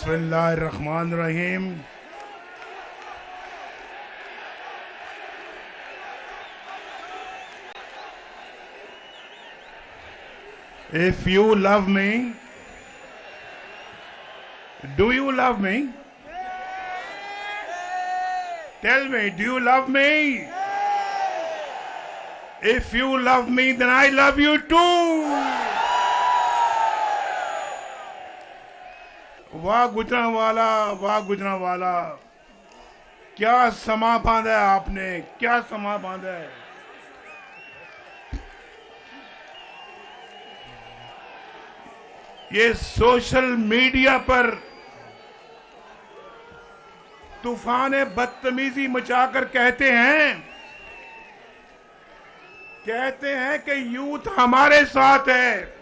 बिस्मिल्लाहिर्रहमानिर्रहीम। If you love me, do you love me? Tell me, do you love me? If you love me, then I love you too. वाह गुजरांवाला, क्या समा बांधा है आपने, क्या समा बांधा है। ये सोशल मीडिया पर तूफान बदतमीजी मचाकर कहते हैं कि यूथ हमारे साथ है।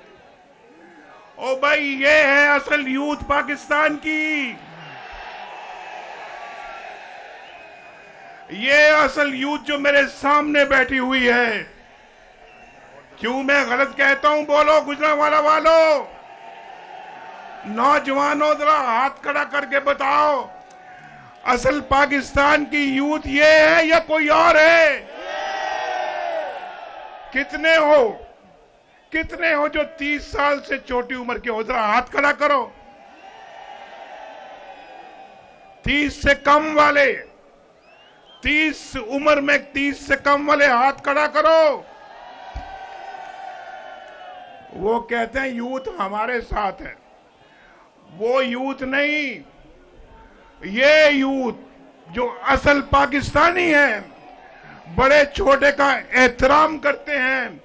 ओ भाई, ये है असल यूथ पाकिस्तान की, ये असल यूथ जो मेरे सामने बैठी हुई है। क्यों मैं गलत कहता हूं? बोलो गुजरांवाला वालों, नौजवानों, जरा हाथ खड़ा करके बताओ, असल पाकिस्तान की यूथ ये है या कोई और है? कितने हो जो 30 साल से छोटी उम्र के हो? जरा हाथ खड़ा करो। 30 से कम वाले, 30 उम्र में 30 से कम वाले हाथ खड़ा करो। वो कहते हैं यूथ हमारे साथ है। वो यूथ नहीं, ये यूथ जो असल पाकिस्तानी है, बड़े छोटे का एहतराम करते हैं,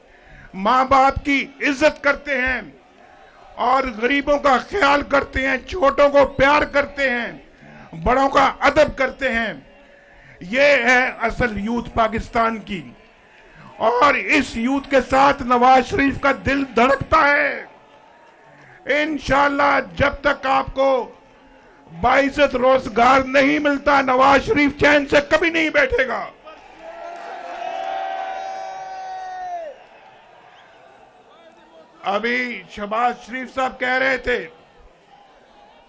माँ बाप की इज्जत करते हैं और गरीबों का ख्याल करते हैं, छोटों को प्यार करते हैं, बड़ों का अदब करते हैं। ये है असल यूथ पाकिस्तान की। और इस यूथ के साथ नवाज शरीफ का दिल धड़कता है। इंशाअल्लाह जब तक आपको बाइज्जत रोजगार नहीं मिलता, नवाज शरीफ चैन से कभी नहीं बैठेगा। अभी शहबाज शरीफ साहब कह रहे थे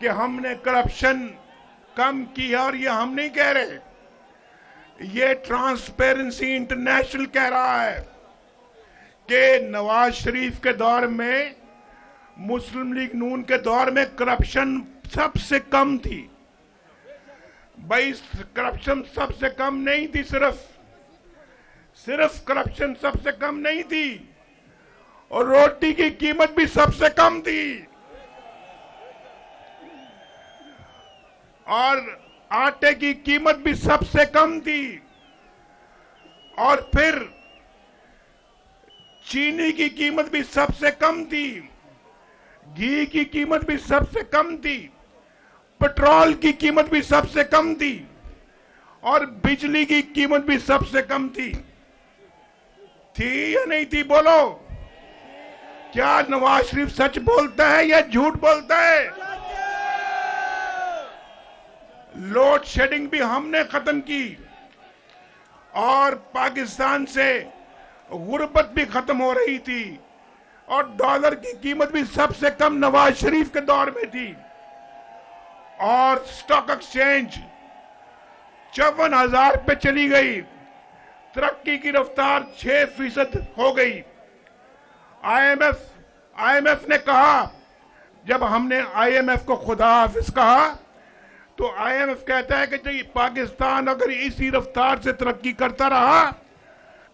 कि हमने करप्शन कम किया, और ये हम नहीं कह रहे, ये ट्रांसपेरेंसी इंटरनेशनल कह रहा है कि नवाज शरीफ के दौर में, मुस्लिम लीग नून के दौर में करप्शन सबसे कम थी। भाई, करप्शन सबसे कम नहीं थी, सिर्फ करप्शन सबसे कम नहीं थी, और रोटी की कीमत भी सबसे कम थी, और आटे की कीमत भी सबसे कम थी, और फिर चीनी की कीमत भी सबसे कम थी, घी की कीमत भी सबसे कम थी, पेट्रोल की कीमत भी सबसे कम थी, और बिजली की कीमत भी सबसे कम थी या नहीं थी? बोलो, क्या नवाज शरीफ सच बोलता है या झूठ बोलता है? लोड शेडिंग भी हमने खत्म की, और पाकिस्तान से गुर्बत भी खत्म हो रही थी, और डॉलर की कीमत भी सबसे कम नवाज शरीफ के दौर में थी, और स्टॉक एक्सचेंज 54,000 पे चली गई, तरक्की की रफ्तार 6% हो गई। आईएमएफ ने कहा, जब हमने आईएमएफ को खुदा हाफिज कहा, तो आईएमएफ कहता है कि पाकिस्तान अगर इसी रफ्तार से तरक्की करता रहा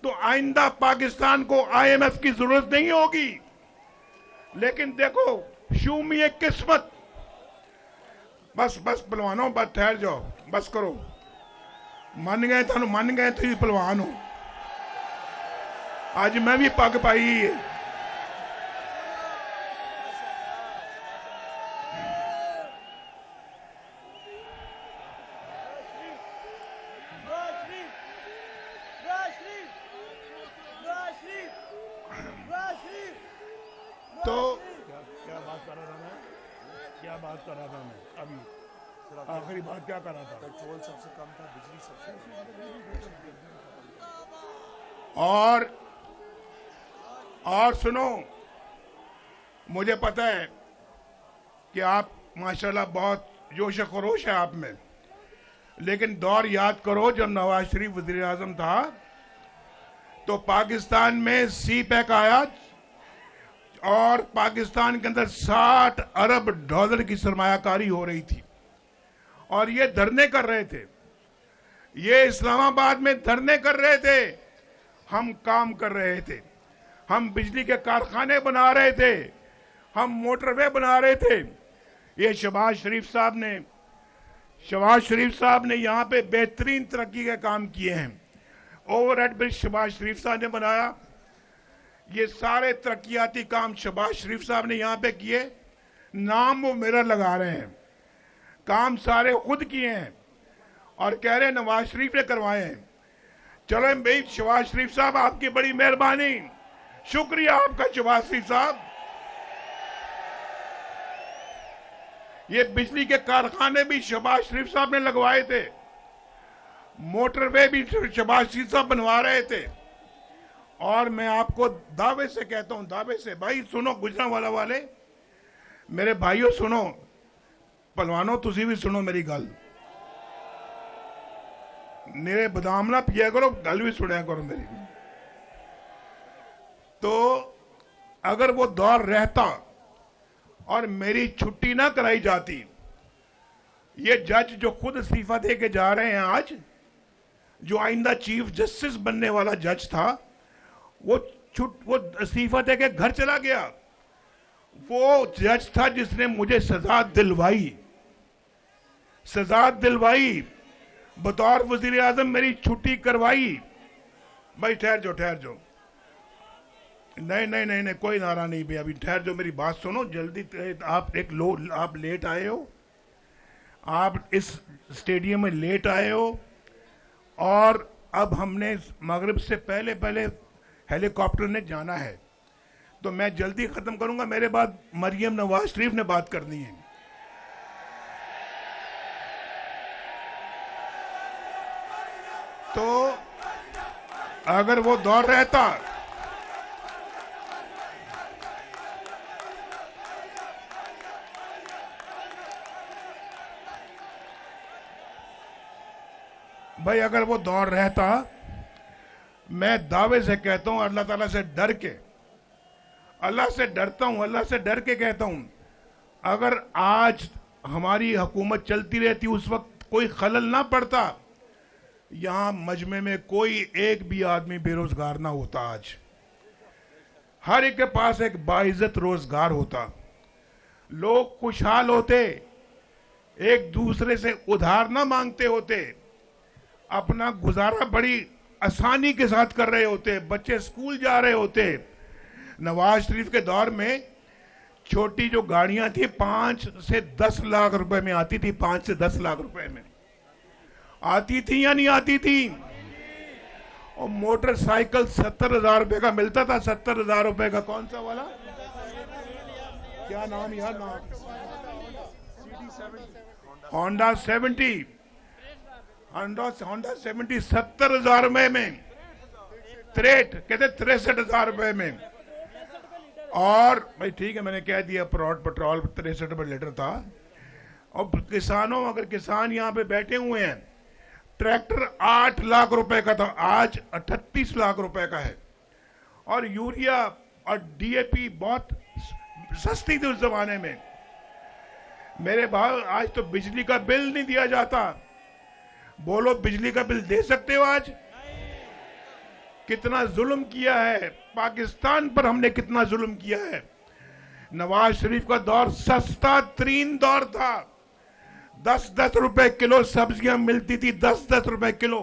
तो आइंदा पाकिस्तान को आईएमएफ की जरूरत नहीं होगी। लेकिन देखो, शूमी किस्मत। बस पहलवानों, बस ठहर जाओ, बस करो। मन गए तो पहलवान हो। आज मैं भी पग पाई है। तो क्या बात कर रहा था मैं अभी? आखिरी बात क्या कर रहा था? पेट्रोल सबसे कम था, बिजली सबसे और सुनो, मुझे पता है कि आप माशाल्लाह बहुत जोश खरोश है आप में, लेकिन दौर याद करो जब नवाज शरीफ वजीर आजम था तो पाकिस्तान में सी पैक आया और पाकिस्तान के अंदर 60 अरब डॉलर की सरमायाकारी हो रही थी और ये धरने कर रहे थे, ये इस्लामाबाद में धरने कर रहे थे, हम काम कर रहे थे, हम बिजली के कारखाने बना रहे थे, हम मोटरवे बना रहे थे। ये शहबाज शरीफ साहब ने यहाँ पे बेहतरीन तरक्की के काम किए हैं। ओवरहेड ब्रिज शहबाज शरीफ साहब ने बनाया, ये सारे तरक्याती काम शहबाज शरीफ साहब ने यहाँ पे किए। नाम वो मेरा लगा रहे हैं, काम सारे खुद किए हैं और कह रहे हैं नवाज शरीफ ने करवाए हैं। चलो भाई शहबाज शरीफ साहब आपकी बड़ी मेहरबानी, शुक्रिया आपका शहबाज शरीफ साहब। ये बिजली के कारखाने भी शहबाज शरीफ साहब ने लगवाए थे, मोटरवे भी शहबाज शरीफ साहब बनवा रहे थे। और मैं आपको दावे से कहता हूं, दावे से, भाई सुनो गुजरांवाला वाले मेरे भाइयों, सुनो पहलवानों, तुसी भी सुनो मेरी गल, मेरे बदाम ना पिया करो, गल भी सुनिया करो मेरी। तो अगर वो दौर रहता और मेरी छुट्टी ना कराई जाती, ये जज जो खुद इस्तीफा दे के जा रहे हैं आज, जो आइंदा चीफ जस्टिस बनने वाला जज था, वो इस्तीफा दे के घर चला गया। वो जज था जिसने मुझे सजा दिलवाई, बतौर वजीर आजम मेरी छुट्टी करवाई। भाई ठहर जाओ, नहीं, कोई नारा नहीं भैया, अभी ठहर जाओ, मेरी बात सुनो जल्दी। आप लेट आए हो, आप इस स्टेडियम में लेट आए हो और अब हमने मगरिब से पहले हेलीकॉप्टर ने जाना है, तो मैं जल्दी खत्म करूंगा। मेरे बाद मरियम नवाज शरीफ ने बात करनी है। तो अगर वो दौर रहता, भाई अगर वो दौर रहता, मैं दावे से कहता हूं, अल्लाह ताला से डर के, अल्लाह से डरता हूं, अल्लाह से डर के कहता हूं, अगर आज हमारी हुकूमत चलती रहती, उस वक्त कोई खलल ना पड़ता, यहां मजमे में कोई एक भी आदमी बेरोजगार ना होता। आज हर एक के पास एक बाइज्जत रोजगार होता, लोग खुशहाल होते, एक दूसरे से उधार ना मांगते होते, अपना गुजारा बड़ी आसानी के साथ कर रहे होते, बच्चे स्कूल जा रहे होते। नवाज शरीफ के दौर में छोटी जो गाड़ियां थी 5 से 10 लाख रुपए में आती थी, 5 से 10 लाख रुपए में आती थी या नहीं आती थी? और मोटरसाइकिल 70,000 रुपए का मिलता था, 70,000 रुपए का। कौन सा वाला, क्या नाम यार, नाम होंडा 70, होंडा 70 70,000 रुपए में, कहते 63,000 रुपए में। और भाई ठीक है, मैंने कह दिया, पेट्रोल 63 रुपए लीटर था। और किसानों, अगर किसान यहाँ पे बैठे हुए हैं, ट्रैक्टर 8 लाख रुपए का था, आज 38 लाख रुपए का है। और यूरिया और डीएपी बहुत सस्ती थी उस जमाने में। मेरे भाई आज तो बिजली का बिल नहीं दिया जाता। बोलो, बिजली का बिल दे सकते हो आज? कितना जुल्म किया है पाकिस्तान पर, हमने कितना जुल्म किया है। नवाज शरीफ का दौर सस्ता तरीन दौर था, 10-10 रुपए किलो सब्जियां मिलती थी, 10-10 रुपए किलो।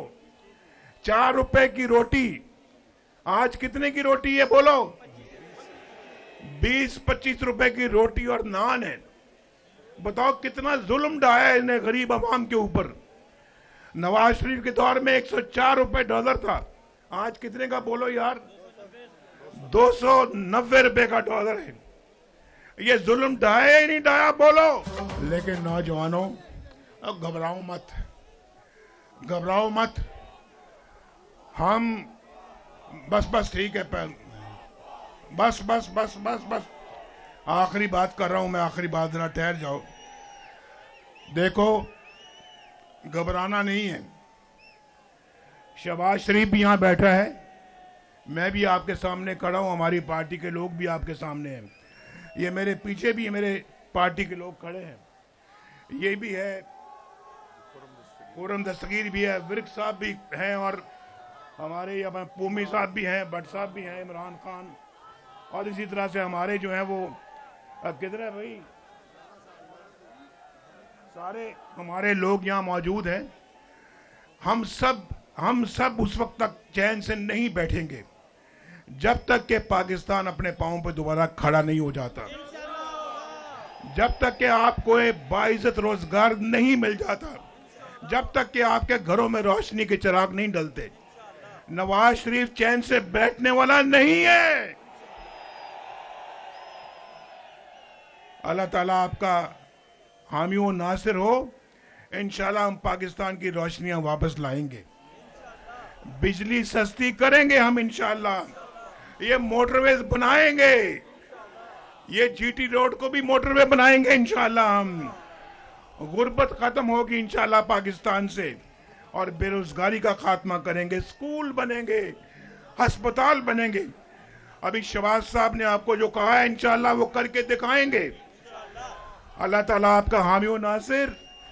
4 रुपए की रोटी, आज कितने की रोटी है बोलो? 20-25 रुपए की रोटी और नान है। बताओ कितना जुल्म ढाया है इन्हें गरीब आवाम के ऊपर। नवाज शरीफ के दौर में 104 रुपए डॉलर था, आज कितने का बोलो यार? 290 रुपए का डॉलर है। ये जुल्म ढाया ही नहीं ढाया बोलो? लेकिन नौजवानों, अब घबराओ मत, घबराओ मत। हम बस ठीक है, बस आखिरी बात कर रहा हूं मैं, आखिरी बात, जरा ठहर जाओ। देखो, घबराना नहीं है। शहबाज शरीफ भी यहां बैठा है, मैं भी आपके सामने खड़ा हूं, हमारी पार्टी के लोग भी आपके सामने हैं, ये मेरे पीछे भी मेरे पार्टी के लोग खड़े हैं, ये भी है, खुर्रम दस्तगीर भी है, विर्क साहब भी हैं, और हमारे यहाँ पूमी साहब भी हैं, भट्ट साहब भी हैं, इमरान खान, और इसी तरह से हमारे जो हैं वो किधर है भाई, सारे हमारे लोग यहाँ मौजूद हैं। हम सब उस वक्त तक चैन से नहीं बैठेंगे जब तक कि पाकिस्तान अपने पांवों पर दोबारा खड़ा नहीं हो जाता, जब तक कि आपको एक बाइज्जत रोजगार नहीं मिल जाता, जब तक कि आपके घरों में रोशनी के चिराग नहीं डलते। नवाज शरीफ चैन से बैठने वाला नहीं है। अल्लाह ताला आपका हामी व नासिर हो। इंशाल्लाह हम पाकिस्तान की रोशनियां वापस लाएंगे, बिजली सस्ती करेंगे हम इंशाल्लाह, ये मोटरवेज बनाएंगे, ये जीटी रोड को भी मोटरवे बनाएंगे इंशाल्लाह हम, गुर्बत खत्म होगी इंशाल्लाह पाकिस्तान से, और बेरोजगारी का खात्मा करेंगे, स्कूल बनेंगे, अस्पताल बनेंगे। अभी शहबाज साहब ने आपको जो कहा है इंशाल्लाह वो करके दिखाएंगे। अल्लाह ताला आपका हामी व नासिर।